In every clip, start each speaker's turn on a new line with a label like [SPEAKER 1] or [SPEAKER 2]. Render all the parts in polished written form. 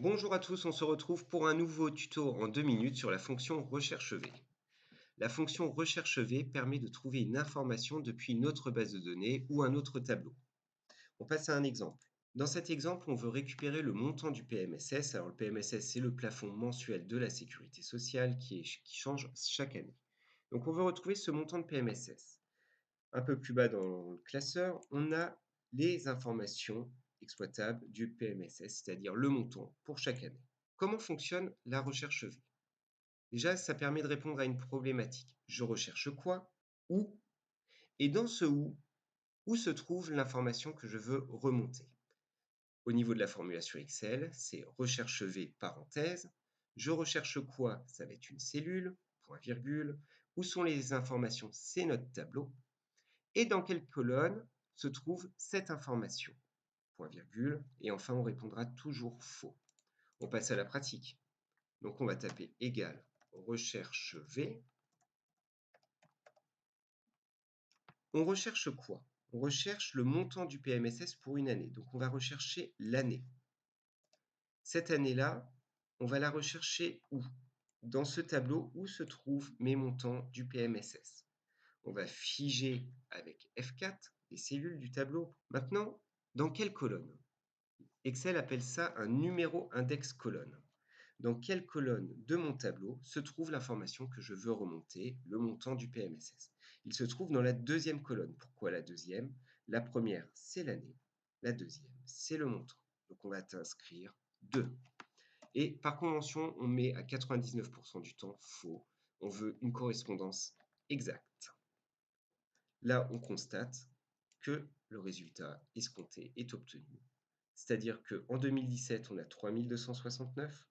[SPEAKER 1] Bonjour à tous, on se retrouve pour un nouveau tuto en 2 minutes sur la fonction recherche V. La fonction recherche V permet de trouver une information depuis une autre base de données ou un autre tableau. On passe à un exemple. Dans cet exemple, on veut récupérer le montant du PMSS. Alors le PMSS, c'est le plafond mensuel de la sécurité sociale qui change chaque année. Donc on veut retrouver ce montant de PMSS. Un peu plus bas dans le classeur, on a les informations exploitables du PMSS, c'est-à-dire le montant pour chaque année. Comment fonctionne la recherche V? Déjà, ça permet de répondre à une problématique. Je recherche quoi? Où? Et dans ce où se trouve l'information que je veux remonter? Au niveau de la formulation Excel, c'est recherche V parenthèse. Je recherche quoi? Ça va être une cellule, point virgule. Où sont les informations? C'est notre tableau. Et dans quelle colonne se trouve cette information? Point virgule. Et enfin, on répondra toujours faux. On passe à la pratique. Donc, on va taper égal recherche V. On recherche quoi? On recherche le montant du PMSS pour une année. Donc, on va rechercher l'année. Cette année-là, on va la rechercher où? Dans ce tableau où se trouvent mes montants du PMSS. On va figer avec F4 les cellules du tableau. Maintenant, dans quelle colonne? Excel appelle ça un numéro index colonne. Dans quelle colonne de mon tableau se trouve l'information que je veux remonter, le montant du PMSS? Il se trouve dans la deuxième colonne. Pourquoi la deuxième? La première, c'est l'année. La deuxième, c'est le montant. Donc on va inscrire 2. Et par convention, on met à 99% du temps faux. On veut une correspondance exacte. Là, on constate que le résultat escompté est obtenu. C'est-à-dire qu'en 2017, on a 3269.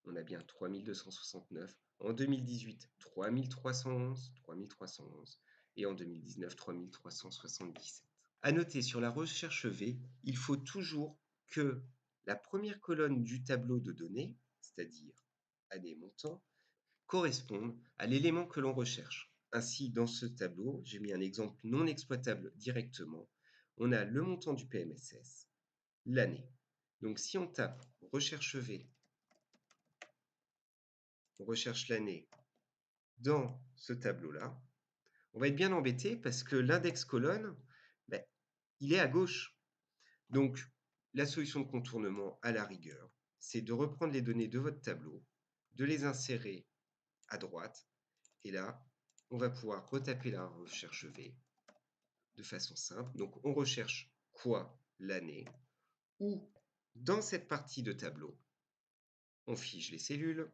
[SPEAKER 1] On a bien 3269. En 2018, 3311, 3311. Et en 2019, 3377. À noter sur la recherche V, il faut toujours que la première colonne du tableau de données, c'est-à-dire année montant, corresponde à l'élément que l'on recherche. Ainsi, dans ce tableau, j'ai mis un exemple non exploitable directement. On a le montant du PMSS, l'année. Donc si on tape recherche V, on recherche l'année dans ce tableau-là, on va être bien embêté parce que l'index colonne, ben, il est à gauche. Donc, la solution de contournement à la rigueur, c'est de reprendre les données de votre tableau, de les insérer à droite, et là, on va pouvoir retaper la recherche V de façon simple. Donc, on recherche quoi? L'année. Ou, dans cette partie de tableau, on fige les cellules,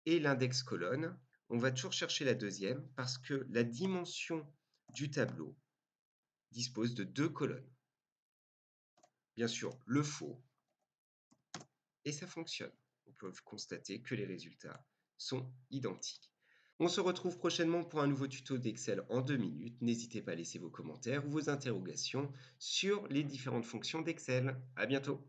[SPEAKER 1] et l'index colonne, on va toujours chercher la deuxième parce que la dimension du tableau dispose de 2 colonnes. Bien sûr, le faux, et ça fonctionne. On peut constater que les résultats sont identiques. On se retrouve prochainement pour un nouveau tuto d'Excel en 2 minutes. N'hésitez pas à laisser vos commentaires ou vos interrogations sur les différentes fonctions d'Excel. À bientôt!